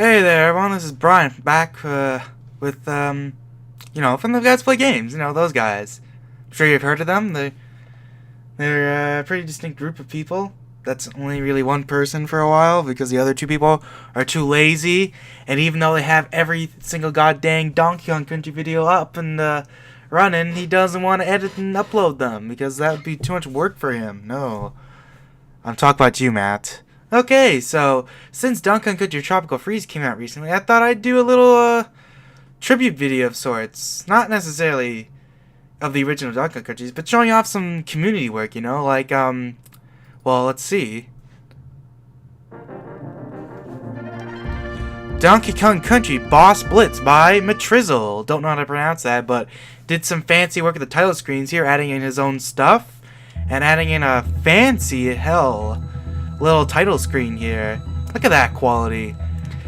Hey there, everyone. This is Brian back with from the Guys Play Games. Those guys. I'm sure you've heard of them. They're a pretty distinct group of people. That's only really one person for a while because the other two people are too lazy. And even though they have every single goddamn Donkey Kong Country video up and running, he doesn't want to edit and upload them because that would be too much work for him. No, I'm talking about you, Matt. Okay, so since Donkey Kong Country Tropical Freeze came out recently, I thought I'd do a little tribute video of sorts. Not necessarily of the original Donkey Kong Countries, but showing off some community work, like, well, let's see. Donkey Kong Country Boss Blitz by Mattrizzle. Don't know how to pronounce that, but did some fancy work at the title screens here, adding in his own stuff, and adding in a fancy little title screen here. Look at that quality.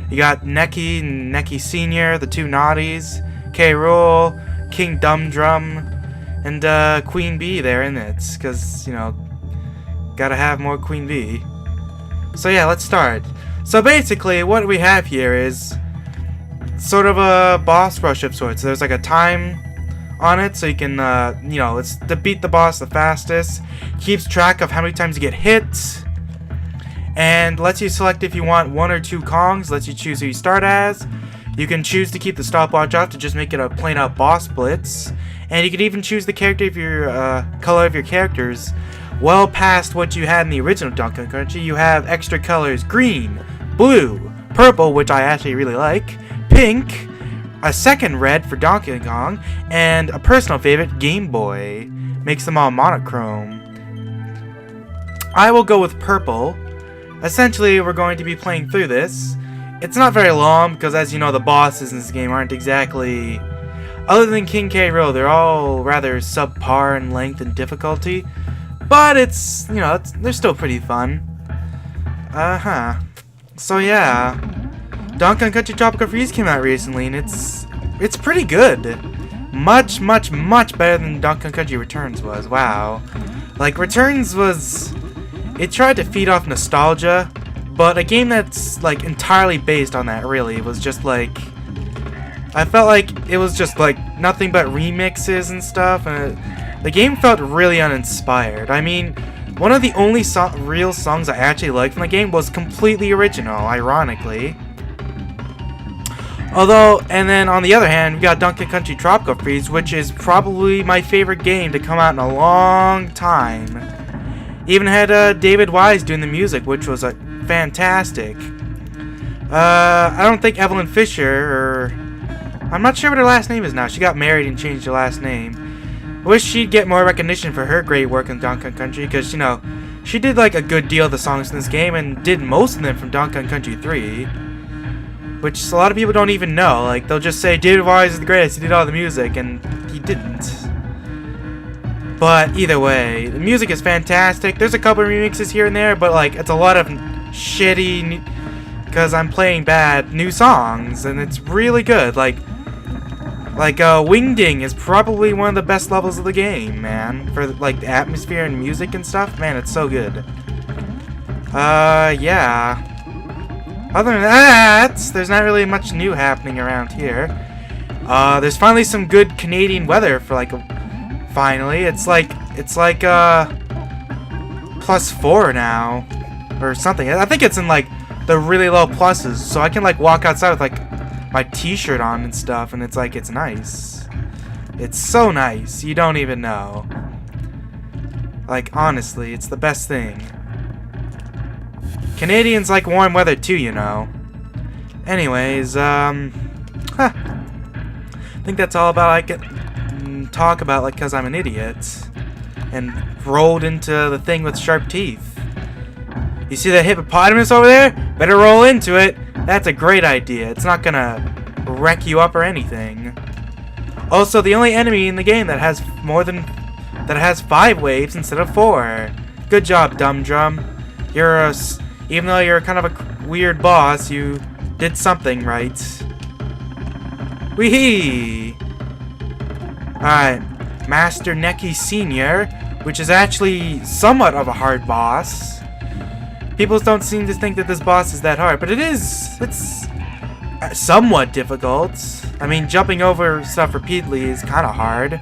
You got Neki and Neki Sr., the two naughties, K. Rool, King Dum Drum, and Queen Bee there in it. Because, gotta have more Queen Bee. So yeah, let's start. So basically, what we have here is sort of a boss rush of sorts. There's like a time on it, so you can, it's to beat the boss the fastest. Keeps track of how many times you get hit. And lets you select if you want one or two Kongs, lets you choose who you start as. You can choose to keep the stopwatch off to just make it a plain out boss blitz. And you can even choose the character of your color of your characters well past what you had in the original Donkey Kong Country. You have extra colors: green, blue, purple, which I actually really like, pink, a second red for Donkey Kong, and a personal favorite, Game Boy. Makes them all monochrome. I will go with purple. Essentially, we're going to be playing through this. It's not very long, because as you know, the bosses in this game aren't exactly... Other than King K. Rool, they're all rather subpar in length and difficulty. But it's, they're still pretty fun. So yeah, Donkey Kong Country Tropical Freeze came out recently, and it's pretty good. Much, much, much better than Donkey Kong Country Returns was. Wow. Like, Returns was... It tried to feed off nostalgia, but a game that's, like, entirely based on that, really, was just, like... I felt like it was just, like, nothing but remixes and stuff, and the game felt really uninspired. I mean, one of the only real songs I actually liked from the game was completely original, ironically. Although, and then on the other hand, we got Donkey Kong Country Tropical Freeze, which is probably my favorite game to come out in a long time. Even had David Wise doing the music, which was fantastic. I don't think Evelyn Fisher, I'm not sure what her last name is now. She got married and changed her last name. I wish she'd get more recognition for her great work in Donkey Kong Country, because, she did like a good deal of the songs in this game and did most of them from Donkey Kong Country 3. Which a lot of people don't even know. Like, they'll just say, David Wise is the greatest, he did all the music, and he didn't. But either way, the music is fantastic. There's a couple of remixes here and there, but like it's a lot of shitty, because I'm playing bad, new songs, and it's really good. Like Wingding is probably one of the best levels of the game, man. For like the atmosphere and music and stuff, man, it's so good. Yeah. Other than that, there's not really much new happening around here. There's finally some good Canadian weather for like finally. It's like +4 now or something. I think it's in like the really low pluses, so I can like walk outside with like my t-shirt on and stuff, and it's like, it's nice. It's so nice, you don't even know. Like, honestly, it's the best thing. Canadians like warm weather too, Anyways, I think that's all about I can talk about, like, because I'm an idiot and rolled into the thing with sharp teeth. You see that hippopotamus over there? Better roll into it. That's a great idea. It's not gonna wreck you up or anything. Also, the only enemy in the game that has has 5 waves instead of 4. Good job, Dum Drum. Even though you're kind of a weird boss, you did something right. Wee-hee! Alright, Master Neki Sr., which is actually somewhat of a hard boss. People don't seem to think that this boss is that hard, but it is. somewhat difficult. I mean, jumping over stuff repeatedly is kind of hard.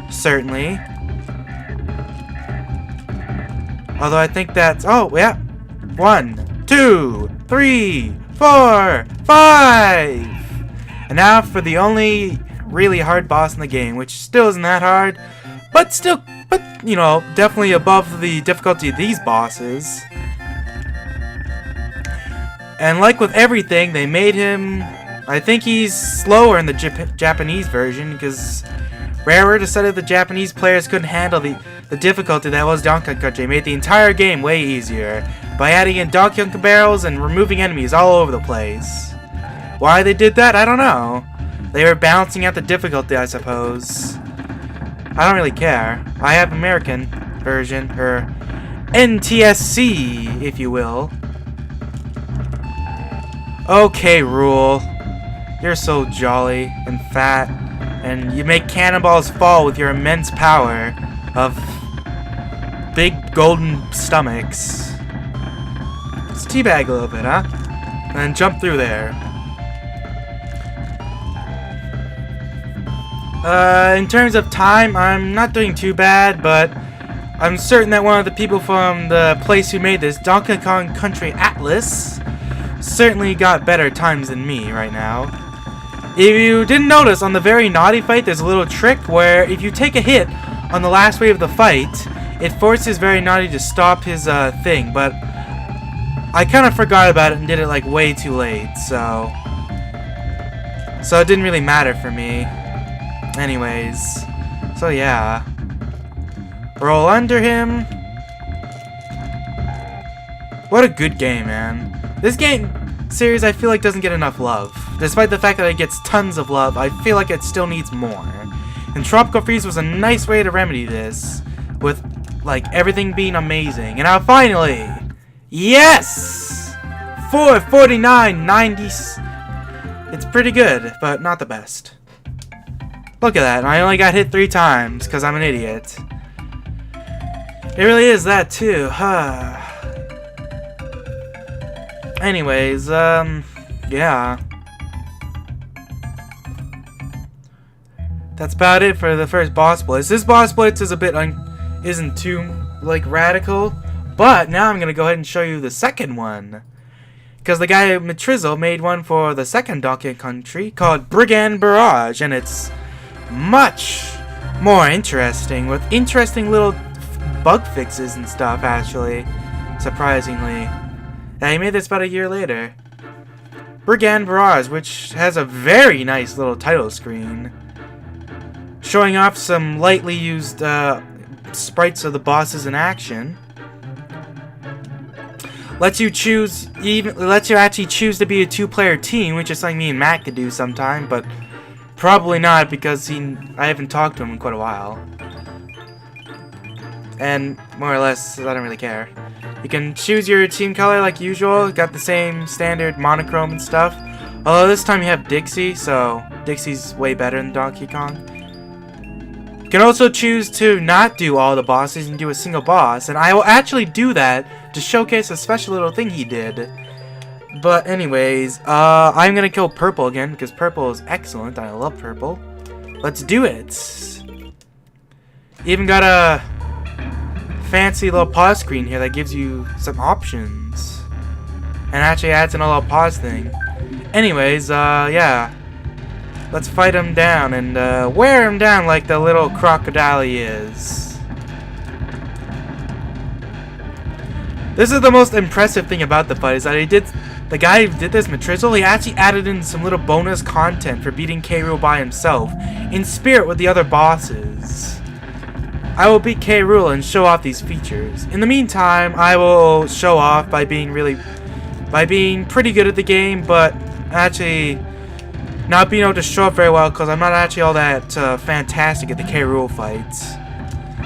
Certainly. Although I think that's... Oh, yeah. 1, 2, 3, 4, 5! And now for the only really hard boss in the game, which still isn't that hard, but you know, definitely above the difficulty of these bosses. And like with everything, they made him... I think he's slower in the Japanese version, because Rare decided the Japanese players couldn't handle the difficulty that was Donkey Kong Country. It made the entire game way easier by adding in Donkey Kong barrels and removing enemies all over the place. Why they did that, I don't know. They were balancing out the difficulty, I suppose. I don't really care. I have American version, or NTSC, if you will. Okay, Rule. You're so jolly and fat, and you make cannonballs fall with your immense power of big golden stomachs. Let's teabag a little bit, huh? And then jump through there. In terms of time, I'm not doing too bad, but I'm certain that one of the people from the place who made this, Donkey Kong Country Atlas, certainly got better times than me right now. If you didn't notice, on the very naughty fight, there's a little trick where if you take a hit on the last wave of the fight, it forces Very Naughty to stop his thing, but I kind of forgot about it and did it like way too late, so it didn't really matter for me. Anyways, so yeah. Roll under him. What a good game, man. This game series I feel like doesn't get enough love. Despite the fact that it gets tons of love, I feel like it still needs more. And Tropical Freeze was a nice way to remedy this, with like everything being amazing. And now finally, yes! 449.90. It's pretty good, but not the best. Look at that, and I only got hit 3 times, because I'm an idiot. It really is that, too, huh? Anyways, yeah. That's about it for the first boss blitz. This boss blitz is a bit isn't too, like, radical, but now I'm gonna go ahead and show you the second one. Because the guy Mattrizzle made one for the second Donkey Kong Country called Brigand Barrage, and it's much more interesting, with interesting little bug fixes and stuff, actually, surprisingly. And he made this about a year later. Brigand Barrage, which has a very nice little title screen, showing off some lightly used sprites of the bosses in action. Lets you actually choose to be a 2-player team, which is something me and Matt could do sometime, but probably not, because I haven't talked to him in quite a while. And more or less, I don't really care. You can choose your team color like usual. Got the same standard monochrome and stuff. Although this time you have Dixie, so Dixie's way better than Donkey Kong. You can also choose to not do all the bosses and do a single boss. And I will actually do that to showcase a special little thing he did. But anyways, I'm gonna kill Purple again, because Purple is excellent. I love Purple. Let's do it. Even got a fancy little pause screen here that gives you some options. And actually adds in a little pause thing. Anyways, yeah. Let's fight him down and wear him down like the little crocodile he is. This is the most impressive thing about the fight, is that the guy who did this, Mattrizzle, he actually added in some little bonus content for beating K. Rool by himself, in spirit with the other bosses. I will beat K. Rool and show off these features. In the meantime, I will show off by being pretty good at the game, but actually not being able to show up very well, because I'm not actually all that fantastic at the K. Rool fights.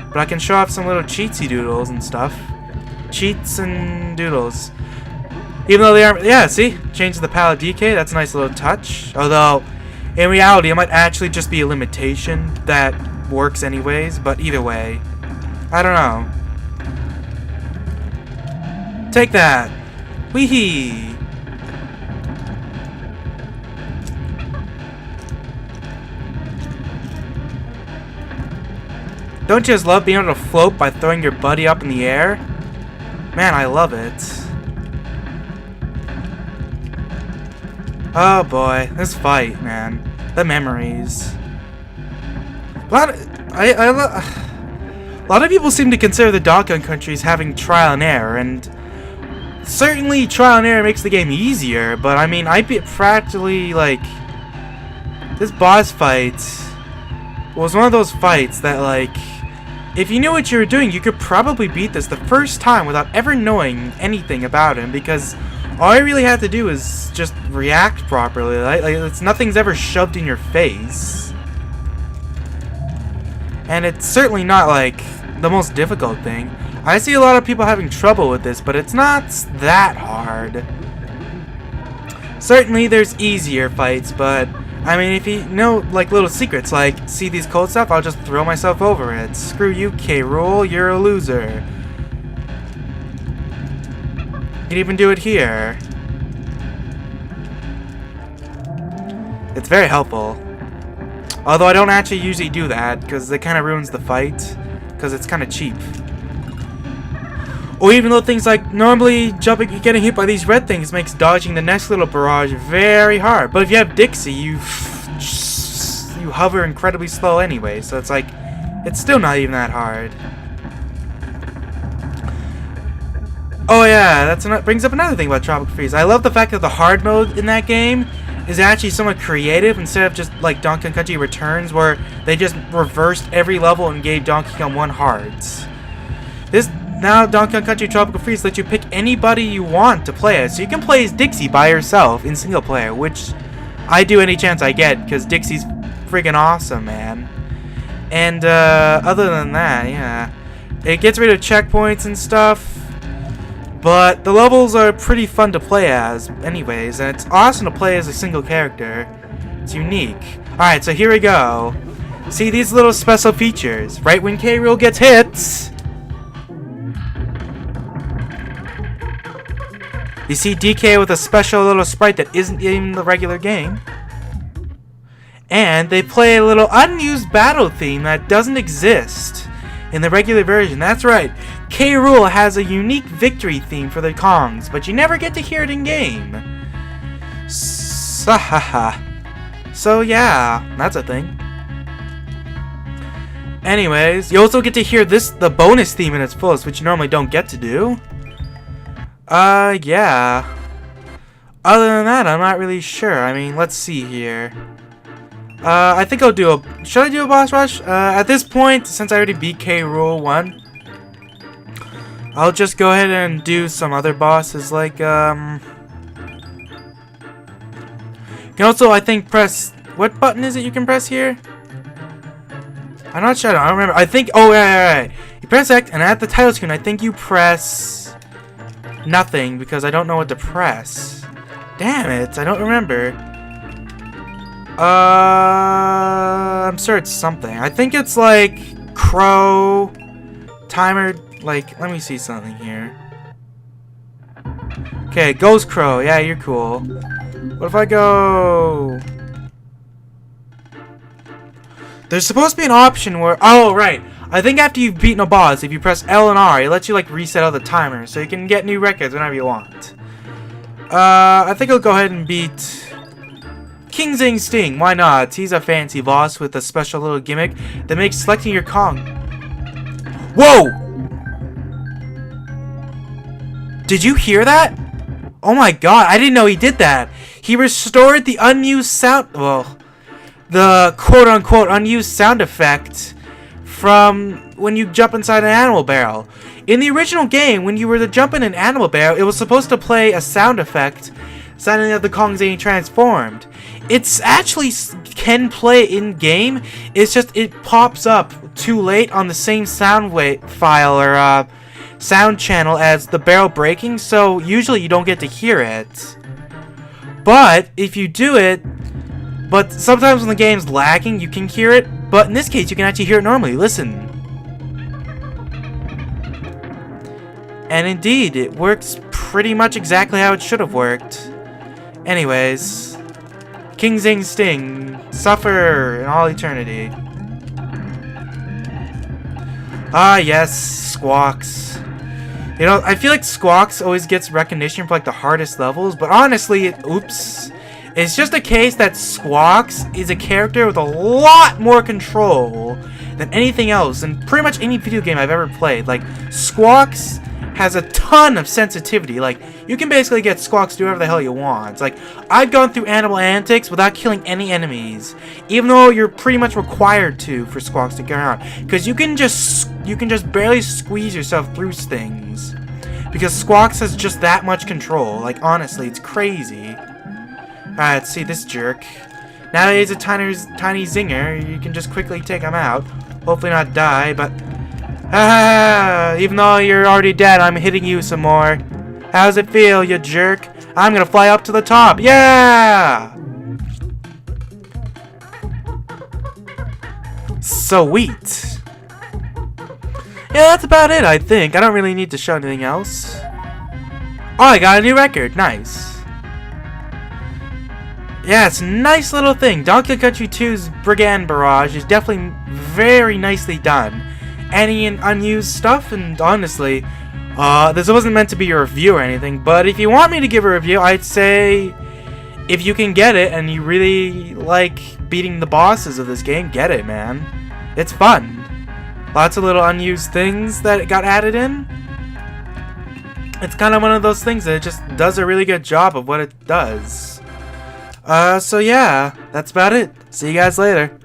But I can show off some little cheatsy doodles and stuff. Cheats and doodles. Even though they aren't, yeah, see? Change the palette DK, that's a nice little touch. Although, in reality, it might actually just be a limitation that works anyways, but either way, I don't know. Take that! Wee-hee! Don't you just love being able to float by throwing your buddy up in the air? Man, I love it. Oh boy, this fight, man. The memories. A lot of people seem to consider the Donkey Kong countries having trial and error, and certainly trial and error makes the game easier, but I mean, I beat practically, like, this boss fight was one of those fights that, like, if you knew what you were doing, you could probably beat this the first time without ever knowing anything about him, because all you really have to do is just react properly. Like nothing's ever shoved in your face. And it's certainly not, like, the most difficult thing. I see a lot of people having trouble with this, but it's not that hard. Certainly there's easier fights, but I mean, if you know, like, little secrets, like, see these cold stuff, I'll just throw myself over it. Screw you, K-Rool, you're a loser. You can even do it here. It's very helpful. Although I don't actually usually do that, because it kind of ruins the fight, because it's kind of cheap. Or even though things like normally getting hit by these red things makes dodging the next little barrage very hard. But if you have Dixie, you hover incredibly slow anyway, so it's like, it's still not even that hard. Oh yeah, that brings up another thing about Tropical Freeze. I love the fact that the hard mode in that game is actually somewhat creative instead of just like Donkey Kong Country Returns, where they just reversed every level and gave Donkey Kong 1 hards. Now Donkey Kong Country Tropical Freeze lets you pick anybody you want to play as, so you can play as Dixie by yourself in single player, which I do any chance I get, because Dixie's friggin' awesome, man. And other than that, yeah, it gets rid of checkpoints and stuff. But the levels are pretty fun to play as anyways, and it's awesome to play as a single character. It's unique. Alright, so here we go. See these little special features. Right when K-Rool gets hit, you see DK with a special little sprite that isn't in the regular game. And they play a little unused battle theme that doesn't exist in the regular version. That's right. K-Rool has a unique victory theme for the Kongs, but you never get to hear it in game. So yeah, that's a thing. Anyways, you also get to hear the bonus theme in its fullest, which you normally don't get to do. Yeah. Other than that, I'm not really sure. I mean, let's see here. I think I'll do should I do a boss rush? At this point, since I already beat K-Rool 1, I'll just go ahead and do some other bosses, like, you can also, I think, press, what button is it you can press here? I'm not sure, I don't remember. I think, oh, right. You press X, and at the title screen, I think you press nothing, because I don't know what to press. Damn it, I don't remember. I'm sure it's something. I think it's like crow, timer, like, let me see something here. Okay, Ghost Crow. Yeah, you're cool. What if I go... There's supposed to be an option where... Oh, right. I think after you've beaten a boss, if you press L and R, it lets you, like, reset out the timer, so you can get new records whenever you want. I think I'll go ahead and beat... King Zing Sting, why not? He's a fancy boss with a special little gimmick that makes selecting your Kong... Whoa! Did you hear that? Oh my god, I didn't know he did that. He restored the unused sound... Well, the quote-unquote unused sound effect from when you jump inside an animal barrel. In the original game, when you were to jump in an animal barrel, it was supposed to play a sound effect sounding that the Kong's getting transformed. It's actually can play in game. It's just it pops up too late on the same sound file or sound channel as the barrel breaking, so usually you don't get to hear it. But if you do it, but sometimes when the game's lagging, you can hear it. But in this case, you can actually hear it normally. Listen. And indeed, it works pretty much exactly how it should have worked. Anyways, King Zing Sting, suffer in all eternity. Ah, yes, Squawks. You know, I feel like Squawks always gets recognition for like the hardest levels, but honestly, oops. It's just a case that Squawks is a character with a lot more control than anything else in pretty much any video game I've ever played. Like, Squawks has a ton of sensitivity. Like, you can basically get Squawks to do whatever the hell you want. Like, I've gone through Animal Antics without killing any enemies, even though you're pretty much required to for Squawks to get around, because you can just barely squeeze yourself through things, because Squawks has just that much control. Like, honestly, it's crazy. Alright, let's see this jerk. Now that he's a tiny zinger, you can just quickly take him out. Hopefully not die, but... even though you're already dead, I'm hitting you some more. How's it feel, you jerk? I'm gonna fly up to the top. Yeah! Sweet. Yeah, that's about it, I think. I don't really need to show anything else. Oh, I got a new record. Nice. Yeah, it's a nice little thing. Donkey Country 2's Brigand Barrage is definitely very nicely done. Any unused stuff, and honestly, this wasn't meant to be a review or anything, but if you want me to give a review, I'd say if you can get it and you really like beating the bosses of this game, get it, man. It's fun. Lots of little unused things that got added in. It's kind of one of those things that it just does a really good job of what it does. So yeah, that's about it. See you guys later.